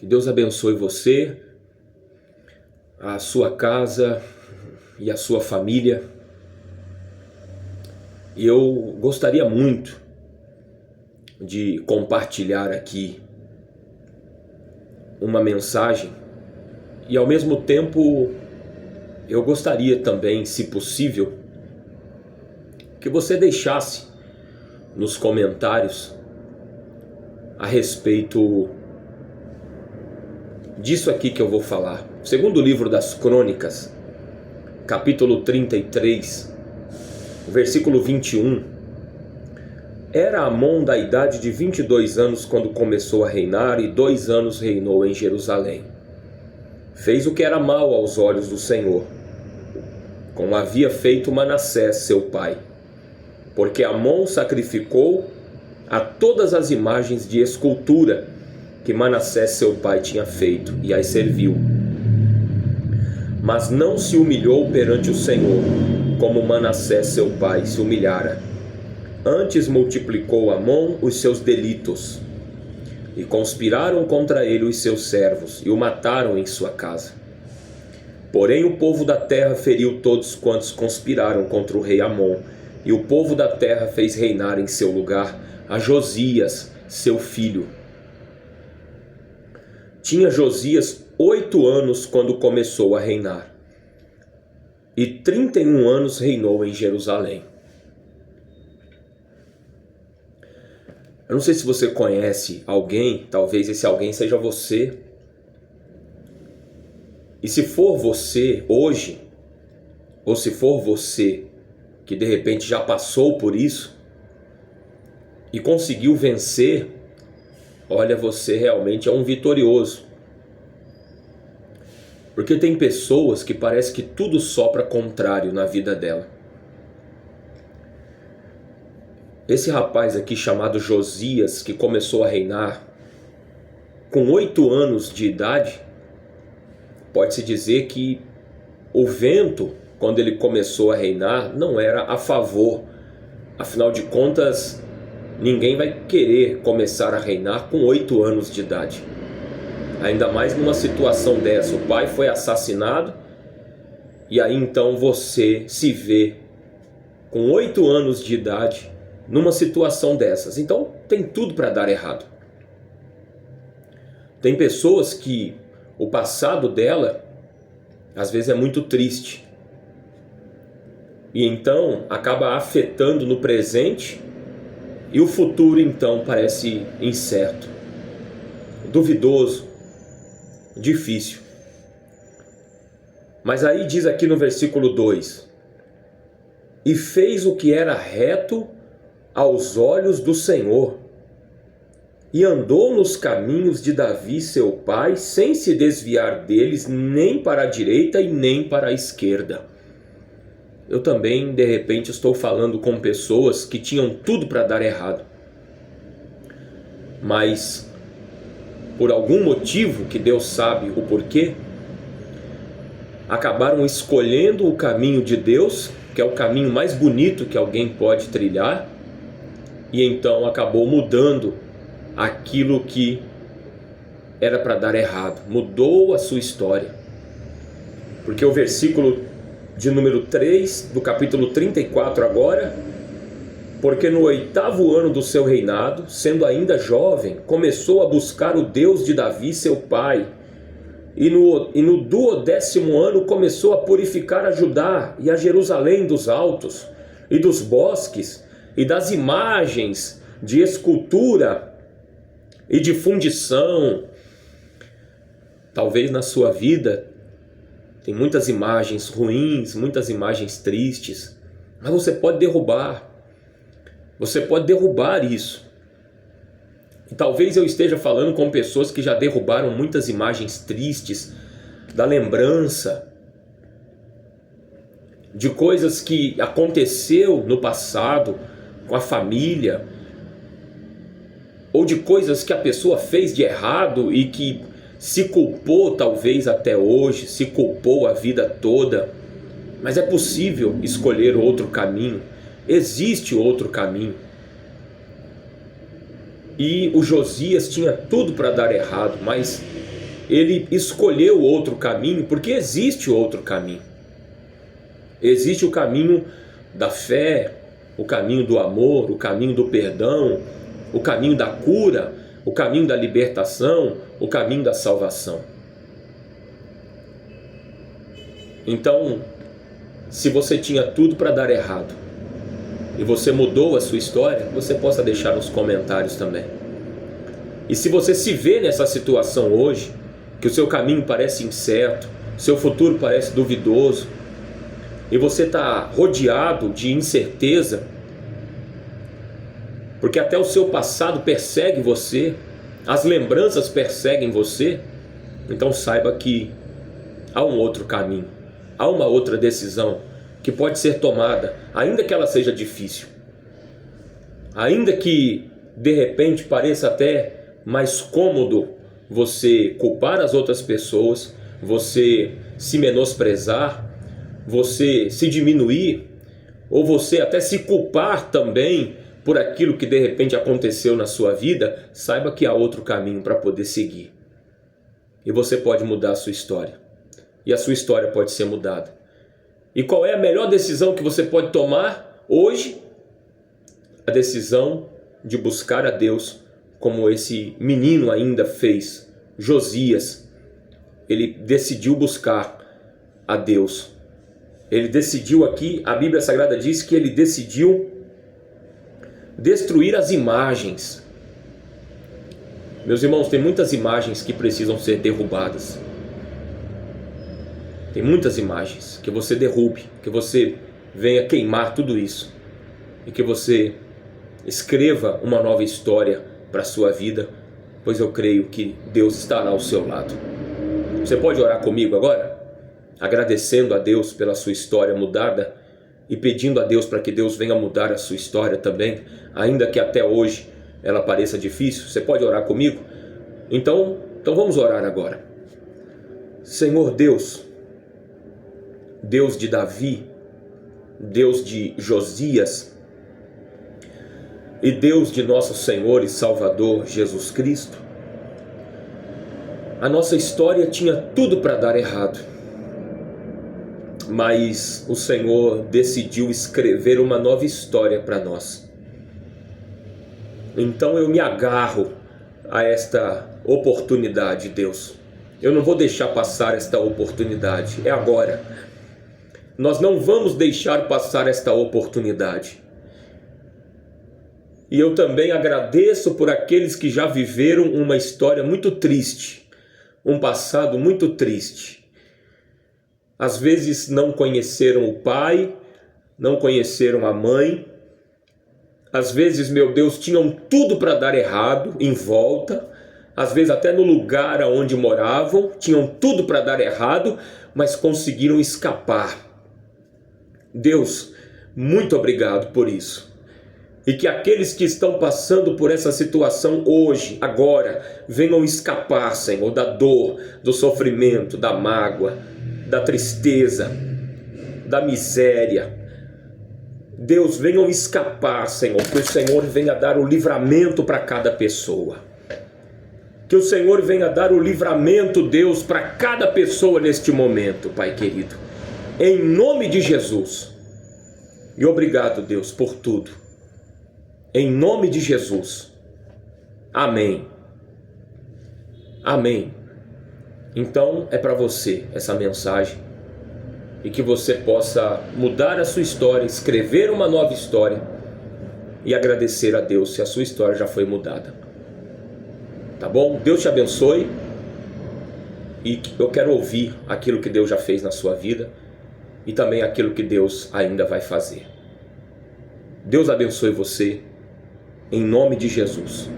Que Deus abençoe você, a sua casa e a sua família. E eu gostaria muito de compartilhar aqui uma mensagem e ao mesmo tempo eu gostaria também, se possível, que você deixasse nos comentários a respeito disso aqui que eu vou falar. Segundo o livro das Crônicas, capítulo 33, versículo 21. Era Amon da idade de 22 anos quando começou a reinar, e 2 anos reinou em Jerusalém. Fez o que era mal aos olhos do Senhor, como havia feito Manassés, seu pai. Porque Amon sacrificou a todas as imagens de escultura que Manassés, seu pai, tinha feito, e as serviu. Mas não se humilhou perante o Senhor, como Manassés, seu pai, se humilhara. Antes multiplicou Amon os seus delitos, e conspiraram contra ele os seus servos, e o mataram em sua casa. Porém o povo da terra feriu todos quantos conspiraram contra o rei Amon, e o povo da terra fez reinar em seu lugar a Josias, seu filho. Tinha Josias 8 anos quando começou a reinar, e 31 anos reinou em Jerusalém. Eu não sei se você conhece alguém, talvez esse alguém seja você. E se for você hoje, ou se for você que de repente já passou por isso e conseguiu vencer, olha, você realmente é um vitorioso. Porque tem pessoas que parece que tudo sopra contrário na vida dela. Esse rapaz aqui chamado Josias, que começou a reinar com 8 anos de idade, pode-se dizer que o vento, quando ele começou a reinar, não era a favor. Afinal de contas, ninguém vai querer começar a reinar com 8 anos de idade. Ainda mais numa situação dessa. O pai foi assassinado, e aí então você se vê com 8 anos de idade numa situação dessas. Então tem tudo para dar errado. Tem pessoas que o passado dela às vezes é muito triste, e então acaba afetando no presente, e o futuro então parece incerto, duvidoso, difícil. Mas aí diz aqui no versículo 2: e fez o que era reto aos olhos do Senhor, e andou nos caminhos de Davi seu pai, sem se desviar deles nem para a direita e nem para a esquerda. Eu também, de repente, estou falando com pessoas que tinham tudo para dar errado, mas por algum motivo, que Deus sabe o porquê, acabaram escolhendo o caminho de Deus, que é o caminho mais bonito que alguém pode trilhar, e então acabou mudando aquilo que era para dar errado, mudou a sua história. Porque o versículo de número 3 do capítulo 34 agora: porque no 8º ano do seu reinado, sendo ainda jovem, começou a buscar o Deus de Davi seu pai, e no 12º ano começou a purificar a Judá e a Jerusalém dos altos e dos bosques e das imagens de escultura e de fundição. Talvez na sua vida tem muitas imagens ruins, muitas imagens tristes, mas você pode derrubar. Você pode derrubar isso. E talvez eu esteja falando com pessoas que já derrubaram muitas imagens tristes, da lembrança de coisas que aconteceu no passado com a família, ou de coisas que a pessoa fez de errado e que se culpou talvez até hoje, se culpou a vida toda. Mas é possível escolher outro caminho, existe outro caminho. E o Josias tinha tudo para dar errado, mas ele escolheu outro caminho, porque existe outro caminho. Existe o caminho da fé, o caminho do amor, o caminho do perdão, o caminho da cura, o caminho da libertação, o caminho da salvação. Então, se você tinha tudo para dar errado e você mudou a sua história, você possa deixar nos comentários também. E se você se vê nessa situação hoje, que o seu caminho parece incerto, seu futuro parece duvidoso, e você está rodeado de incerteza, porque até o seu passado persegue você, as lembranças perseguem você, então saiba que há um outro caminho, há uma outra decisão que pode ser tomada, ainda que ela seja difícil, ainda que de repente pareça até mais cômodo você culpar as outras pessoas, você se menosprezar, você se diminuir, ou você até se culpar também por aquilo que de repente aconteceu na sua vida. Saiba que há outro caminho para poder seguir. E você pode mudar a sua história. E a sua história pode ser mudada. E qual é a melhor decisão que você pode tomar hoje? A decisão de buscar a Deus, como esse menino ainda fez, Josias. Ele decidiu buscar a Deus. Ele decidiu aqui, a Bíblia Sagrada diz que ele decidiu destruir as imagens. Meus irmãos, tem muitas imagens que precisam ser derrubadas. Tem muitas imagens que você derrube, que você venha queimar tudo isso e que você escreva uma nova história para a sua vida, pois eu creio que Deus estará ao seu lado. Você pode orar comigo agora? Agradecendo a Deus pela sua história mudada e pedindo a Deus para que Deus venha mudar a sua história também, ainda que até hoje ela pareça difícil. Você pode orar comigo? Então vamos orar agora. Senhor Deus, Deus de Davi, Deus de Josias e Deus de nosso Senhor e Salvador Jesus Cristo, a nossa história tinha tudo para dar errado, mas o Senhor decidiu escrever uma nova história para nós. Então eu me agarro a esta oportunidade, Deus. Eu não vou deixar passar esta oportunidade, é agora. Nós não vamos deixar passar esta oportunidade. E eu também agradeço por aqueles que já viveram uma história muito triste, um passado muito triste. Às vezes não conheceram o pai, não conheceram a mãe. Às vezes, meu Deus, tinham tudo para dar errado em volta. Às vezes até no lugar onde moravam, tinham tudo para dar errado, mas conseguiram escapar. Deus, muito obrigado por isso. E que aqueles que estão passando por essa situação hoje, agora, venham escapar, Senhor, da dor, do sofrimento, da mágoa, da tristeza, da miséria. Deus, venham escapar, Senhor, que o Senhor venha dar o livramento para cada pessoa. Que o Senhor venha dar o livramento, Deus, para cada pessoa neste momento, Pai querido. Em nome de Jesus. E obrigado, Deus, por tudo. Em nome de Jesus. Amém. Amém. Então é para você essa mensagem. E que você possa mudar a sua história, escrever uma nova história e agradecer a Deus se a sua história já foi mudada. Tá bom? Deus te abençoe. E eu quero ouvir aquilo que Deus já fez na sua vida e também aquilo que Deus ainda vai fazer. Deus abençoe você, em nome de Jesus.